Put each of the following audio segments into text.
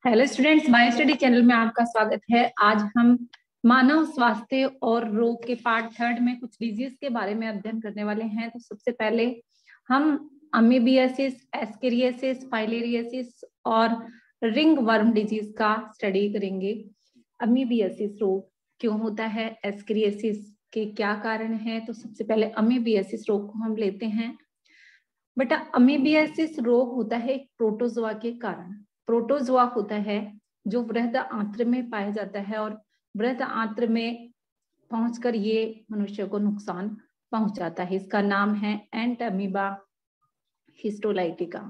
Hello students, bio study channel में आपका स्वागत है। आज हम मानव स्वास्थ्य और रोग के पार्ट थर्ड में कुछ डिजीज के बारे में अध्ययन करने वाले हैं। तो सबसे पहले हम अमीबियासिस, एस्केरियासिस, फाइलेरियासिस और रिंग वर्म डिजीज का स्टडी करेंगे। अमीबियासिस रोग क्यों होता है, एस्केरियासिस के क्या कारण है। तो सबसे पहले अमीबियासिस रोग को हम लेते हैं। बेटा, अमीबियासिस रोग होता है एक प्रोटोजोआ के कारण। प्रोटोजोआ होता है जो वृहद आंत्र में पाया जाता है और वृहद आंत्र में पहुंचकर ये मनुष्य को नुकसान पहुंचाता है। इसका नाम है एंट अमीबा हिस्टोलाइटिका।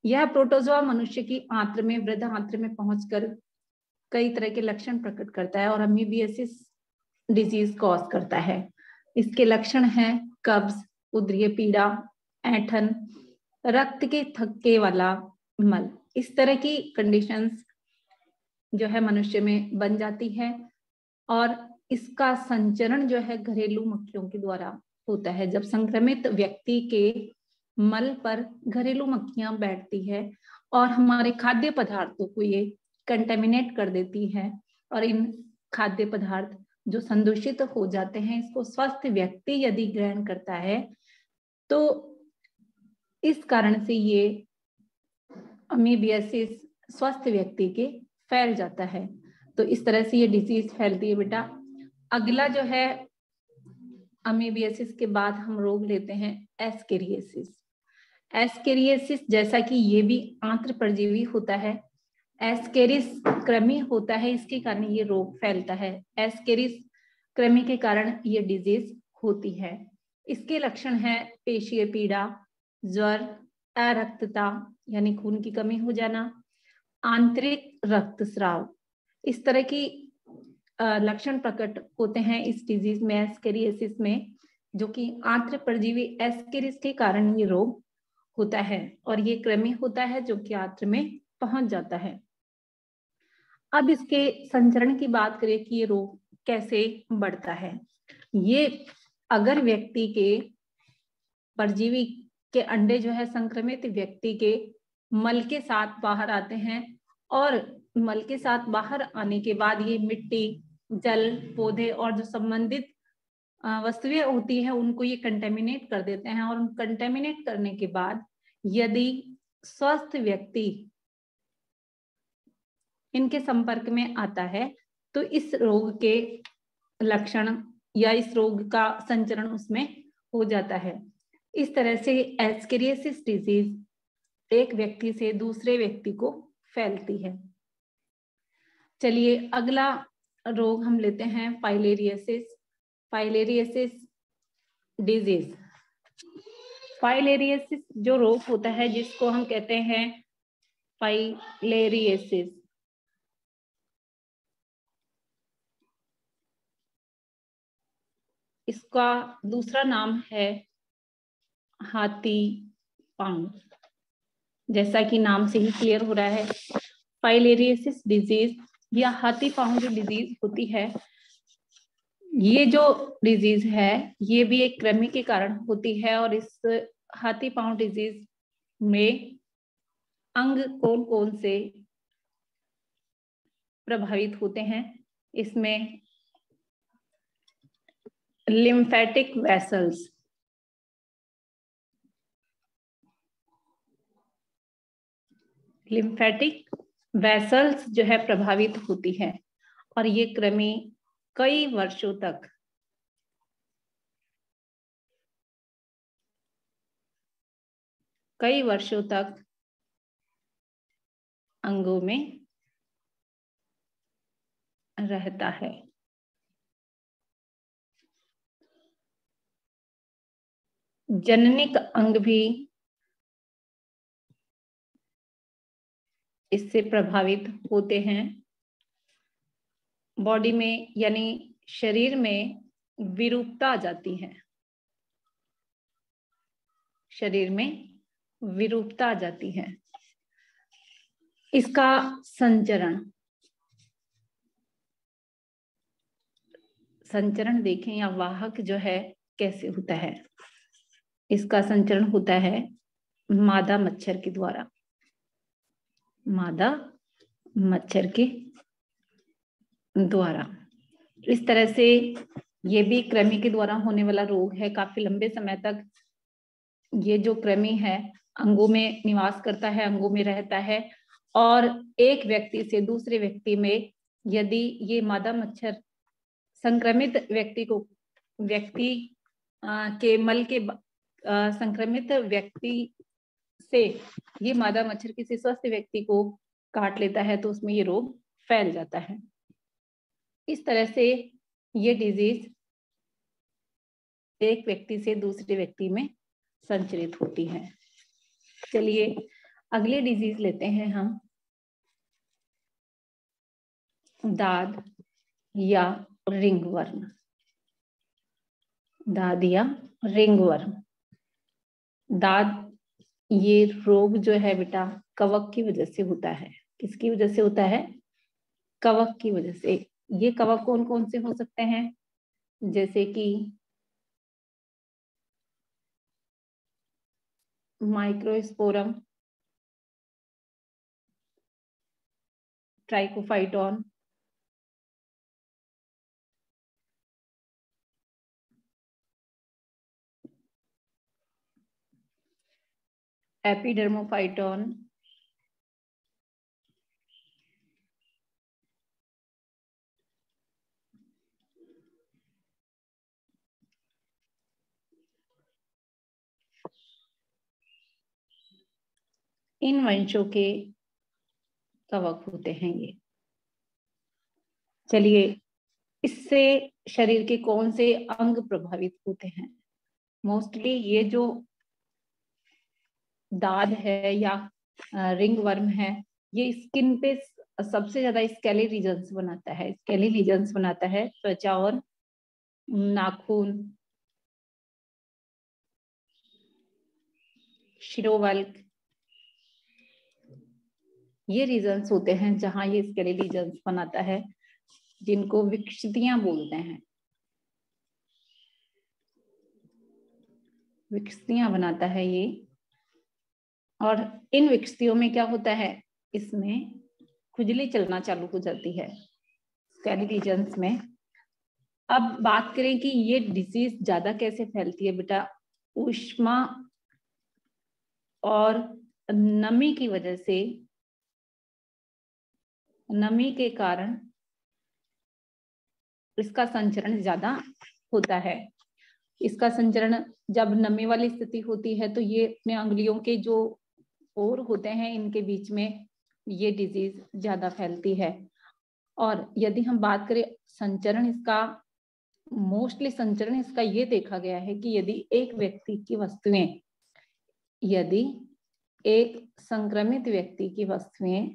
यह प्रोटोजोआ मनुष्य की आंत्र में, वृहद आंत्र में पहुंचकर कई तरह के लक्षण प्रकट करता है और अमीबियासिस डिजीज कॉज करता है। इसके लक्षण हैं कब्ज, उदरीय पीड़ा, ऐंठन, रक्त के थक्के वाला मल। इस तरह की कंडीशंस जो है मनुष्य में बन जाती है और इसका संचरण जो है घरेलू मक्खियों के द्वारा होता है। जब संक्रमित व्यक्ति के मल पर घरेलू मक्खियां बैठती है और हमारे खाद्य पदार्थों को ये कंटेमिनेट कर देती है और इन खाद्य पदार्थ जो संदूषित हो जाते हैं, इसको स्वस्थ व्यक्ति यदि ग्रहण करता है तो इस कारण से ये अमीबियासिस स्वस्थ व्यक्ति के फैल जाता है। तो इस तरह से ये डिजीज फैलती है। बेटा, अगला जो है अमीबियासिस के बाद हम रोग लेते हैं एस्केरियासिस। एस्केरियासिस जैसा कि ये भी आंत्र परजीवी होता है, एस्केरिस कृमि होता है, इसके कारण ये रोग फैलता है। एस्केरिस कृमि के कारण ये डिजीज होती है। इसके लक्षण है पेशीय पीड़ा, ज्वर, अरक्तता यानी खून की कमी हो जाना, आंतरिक रक्तस्राव। इस तरह की लक्षण प्रकट होते हैं इस डिजीज में, एस्केरियासिस में, जो कि आंत्र परजीवी एस्केरिस के कारण ये रोग होता है और ये कृमि होता है जो कि आंत्र में पहुंच जाता है। अब इसके संचरण की बात करें कि ये रोग कैसे बढ़ता है। ये अगर व्यक्ति के परजीवी के अंडे जो है संक्रमित व्यक्ति के मल के साथ बाहर आते हैं और मल के साथ बाहर आने के बाद ये मिट्टी, जल, पौधे और जो संबंधित वस्तुएं होती है उनको ये कंटेमिनेट कर देते हैं और कंटेमिनेट करने के बाद यदि स्वस्थ व्यक्ति इनके संपर्क में आता है तो इस रोग के लक्षण या इस रोग का संचरण उसमें हो जाता है। इस तरह से एस्केरियासिस डिजीज एक व्यक्ति से दूसरे व्यक्ति को फैलती है। चलिए अगला रोग हम लेते हैं फाइलेरियासिस। फाइलेरियासिस डिजीज, फाइलेरियासिस जो रोग होता है जिसको हम कहते हैं फाइलेरियासिस, इसका दूसरा नाम है हाथी पांव। जैसा कि नाम से ही क्लियर हो रहा है, फाइलेरियासिस डिजीज या हाथी पांव जो डिजीज होती है, ये जो डिजीज है ये भी एक कृमि के कारण होती है और इस हाथी पांव डिजीज में अंग कौन कौन से प्रभावित होते हैं। इसमें लिम्फेटिक वेसल्स, लिम्फेटिक वेसल्स जो है प्रभावित होती है और ये कृमि कई वर्षों तक अंगों में रहता है। जननिक अंग भी इससे प्रभावित होते हैं। बॉडी में यानी शरीर में विरूपता आ जाती है, शरीर में विरूपता आ जाती है। इसका संचरण देखें या वाहक जो है कैसे होता है। इसका संचरण होता है मादा मच्छर के द्वारा। मादा मच्छर के द्वारा। इस तरह से ये भी कृमि के द्वारा होने वाला रोग है। काफी लंबे समय तक ये जो कृमि है अंगों में निवास करता है, अंगों में रहता है, और एक व्यक्ति से दूसरे व्यक्ति में यदि ये मादा मच्छर संक्रमित व्यक्ति के मल के संक्रमित व्यक्ति से ये मादा मच्छर किसी स्वस्थ व्यक्ति को काट लेता है तो उसमें ये रोग फैल जाता है। इस तरह से ये डिजीज एक व्यक्ति से दूसरे व्यक्ति में संचरित होती है। चलिए अगली डिजीज लेते हैं हम, दाद या रिंगवर्म। दाद या रिंगवर्म। दाद ये रोग जो है बेटा कवक की वजह से होता है। किसकी वजह से होता है? कवक की वजह से। ये कवक कौन कौन से हो सकते हैं? जैसे कि माइक्रोस्पोरम, ट्राइकोफाइटोन, एपिडर्मोफाइटोन, इन वंशों के कवक होते हैं ये। चलिए इससे शरीर के कौन से अंग प्रभावित होते हैं? मोस्टली ये जो दाद है या रिंग वर्म है ये स्किन पे सबसे ज्यादा स्केली लीजन्स बनाता है। स्केली लीजन्स बनाता है त्वचा और नाखून, शिरोवल्क, ये रीजन्स होते हैं जहां ये स्केली लीजन्स बनाता है, जिनको विकसितियां बोलते हैं। विकसितियां बनाता है ये, और इन विकसितियों में क्या होता है, इसमें खुजली चलना चालू हो जाती है स्केली लीजन्स में। अब बात करें कि ये डिजीज ज्यादा कैसे फैलती है बेटा, ऊष्मा और नमी की वजह से, नमी के कारण इसका संचरण ज्यादा होता है। इसका संचरण जब नमी वाली स्थिति होती है तो ये अपने अंगुलियों के जो पोर होते हैं इनके बीच में ये डिजीज ज्यादा फैलती है। और यदि हम बात करें संचरण इसका, मोस्टली संचरण इसका ये देखा गया है कि यदि एक व्यक्ति की वस्तुएं, यदि एक संक्रमित व्यक्ति की वस्तुएं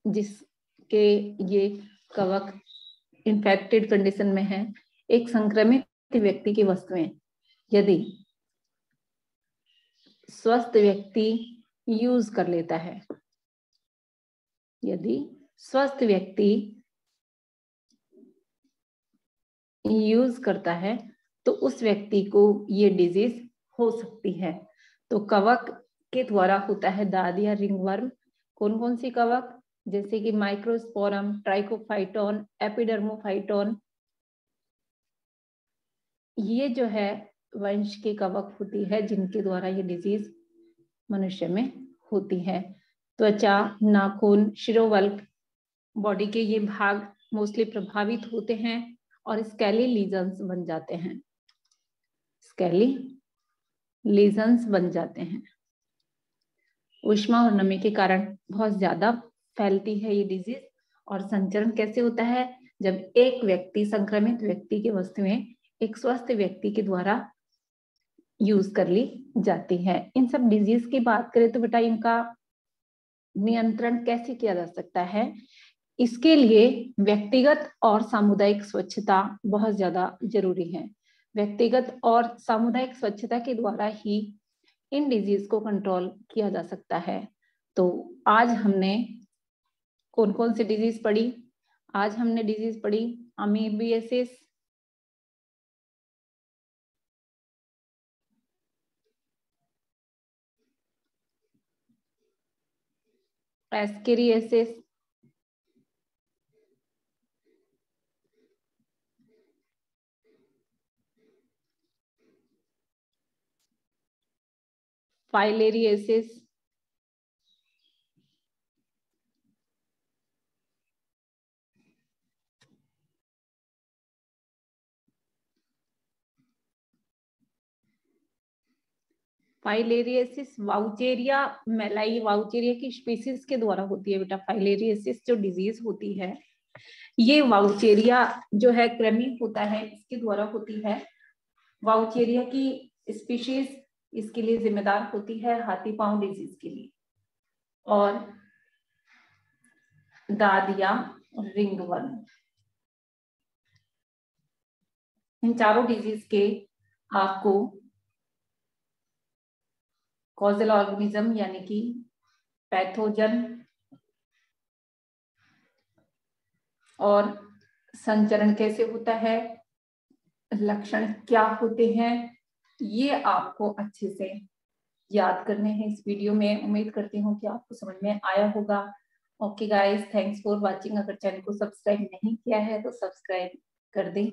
जिसके ये कवक इन्फेक्टेड कंडीशन में है, एक संक्रमित व्यक्ति की वस्तुएं यदि स्वस्थ व्यक्ति यूज कर लेता है, यदि स्वस्थ व्यक्ति यूज करता है तो उस व्यक्ति को ये डिजीज हो सकती है। तो कवक के द्वारा होता है दाद या रिंगवर्म। कौन कौन सी कवक? जैसे कि माइक्रोस्पोरम, ट्राइकोफाइटोन, एपिडर्मोफाइटोन, ये जो है वंश की कवक होती है जिनके द्वारा ये डिजीज मनुष्य में होती है। त्वचा, नाखून, शिरोवल्क, बॉडी के ये भाग मोस्टली प्रभावित होते हैं और स्केली लीजन्स बन जाते हैं। स्केली लीजन्स बन जाते हैं। ऊष्मा और नमी के कारण बहुत ज्यादा फैलती है ये डिजीज। और संचरण कैसे होता है? जब एक व्यक्ति, संक्रमित व्यक्ति की वस्तुएं एक स्वस्थ व्यक्ति के द्वारा यूज कर ली जाती है। इन सब डिजीज की बात करें तो बेटा इनका नियंत्रण कैसे किया जा सकता है? इसके लिए व्यक्तिगत और सामुदायिक स्वच्छता बहुत ज्यादा जरूरी है। व्यक्तिगत और सामुदायिक स्वच्छता के द्वारा ही इन डिजीज को कंट्रोल किया जा सकता है। तो आज हमने कौन कौन सी डिजीज पढ़ी? आज हमने डिजीज पढ़ी amoebiasis, ascariasis, filariasis, filariasis wuchereria malayi, wuchereria की स्पीसीज के द्वारा होती है बेटा। फाइलेरियासिस जो डिजीज होती है ये वाउचेरिया जो है कृमि होता है इसके द्वारा होती है। वाउचेरिया की स्पीशीज इसके लिए जिम्मेदार होती है हाथी पांव डिजीज के लिए, और दाद या रिंगवर्म। इन चारों डिजीज के आपको कॉजल ऑर्गेनिज्म यानी कि पैथोजन और संचरण कैसे होता है, लक्षण क्या होते हैं, ये आपको अच्छे से याद करने हैं इस वीडियो में। उम्मीद करती हूँ कि आपको समझ में आया होगा। Okay guys, thanks for watching. अगर चैनल को सब्सक्राइब नहीं किया है तो सब्सक्राइब कर दें।